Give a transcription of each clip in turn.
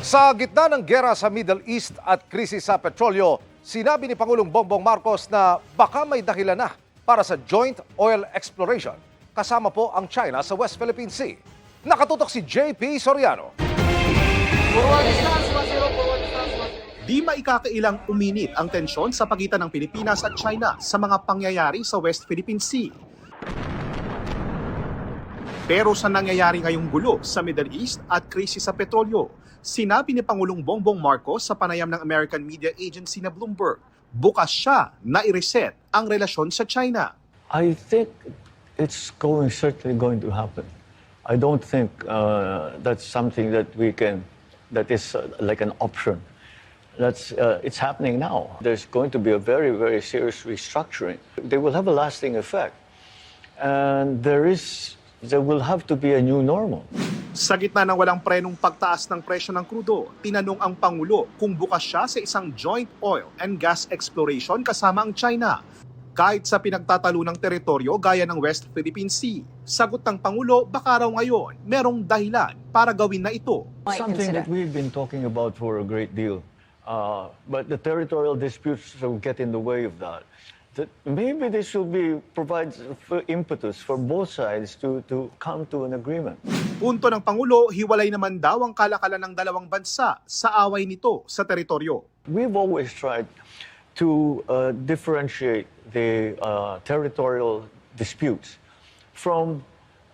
Sa gitna ng gera sa Middle East at krisis sa petrolyo, sinabi ni Pangulong Bongbong Marcos na baka may dahilan na para sa joint oil exploration. Kasama po ang China sa West Philippine Sea. Nakatutok si JP Soriano. Di maikakailang uminit ang tensyon sa pagitan ng Pilipinas at China sa mga pangyayari sa West Philippine Sea. Pero sa nangyayari ngayong gulo sa Middle East at krisis sa petrolyo, sinabi ni Pangulong Bongbong Marcos sa panayam ng American media agency na Bloomberg, bukas siya na i-reset ang relasyon sa China. I think it's certainly going to happen. I don't think that's something that is like an option. It's happening now. There's going to be a very, very serious restructuring. They will have a lasting effect. And there will have to be a new normal. Sa gitna ng walang prenong pagtaas ng presyo ng krudo, tinanong ang Pangulo kung bukas siya sa isang joint oil and gas exploration kasama ang China. Kahit sa pinagtatalo ng teritoryo gaya ng West Philippine Sea. Sagot ng Pangulo, baka raw ngayon merong dahilan para gawin na ito. Something that we've been talking about for a great deal. But the territorial disputes will get in the way of that. Maybe this will provide impetus for both sides to come to an agreement. Punto ng Pangulo, hiwalay naman daw ang kalakalan ng dalawang bansa sa away nito sa teritoryo. We've always tried to differentiate the territorial disputes from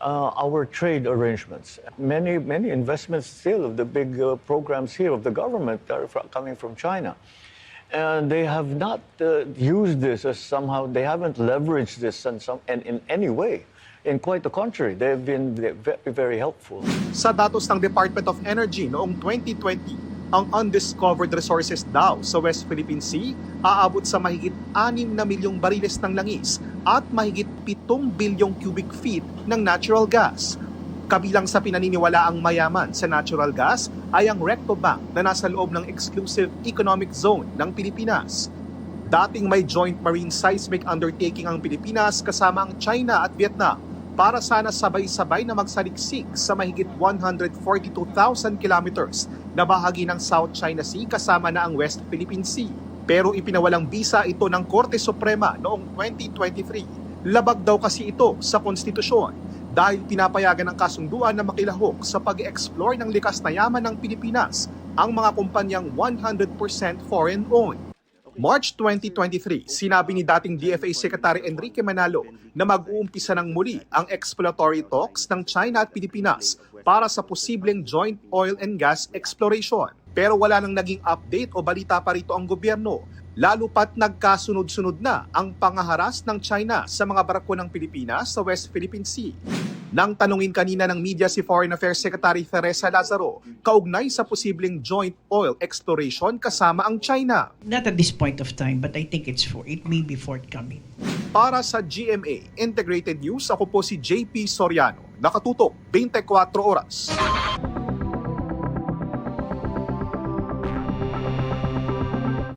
our trade arrangements. Many investments still of the big programs here of the government are coming from China. And they have not used this as somehow, they haven't leveraged this in any way. In quite the contrary, they've been very, very helpful. Sa datos ng Department of Energy noong 2020, ang undiscovered resources daw sa West Philippine Sea aabot sa mahigit 6 na milyong bariles ng langis at mahigit 7 bilyong cubic feet ng natural gas. Kabilang sa pinaniniwalaang mayaman sa natural gas ay ang Recto Bank na nasa loob ng exclusive economic zone ng Pilipinas. Dating may joint marine seismic undertaking ang Pilipinas kasama ang China at Vietnam para sana sabay-sabay na magsaliksik sa mahigit 142,000 kilometers na bahagi ng South China Sea kasama na ang West Philippine Sea. Pero ipinawalang bisa ito ng Korte Suprema noong 2023. Labag daw kasi ito sa konstitusyon dahil pinapayagan ng kasunduan na makilahok sa pag-explore ng likas na yaman ng Pilipinas ang mga kumpanyang 100% foreign-owned. March 2023, sinabi ni dating DFA Secretary Enrique Manalo na mag-uumpisa ng muli ang exploratory talks ng China at Pilipinas para sa posibleng joint oil and gas exploration. Pero wala nang naging update o balita pa rito ang gobyerno, lalo pat nagkasunod-sunod na ang pangaharas ng China sa mga barko ng Pilipinas sa West Philippine Sea. Nang tanungin kanina ng media si Foreign Affairs Secretary Teresa Lazaro, kaugnay sa posibleng joint oil exploration kasama ang China. Not at this point of time, but I think it may be forthcoming. Para sa GMA Integrated News, ako po si JP Soriano. Nakatutok 24 oras.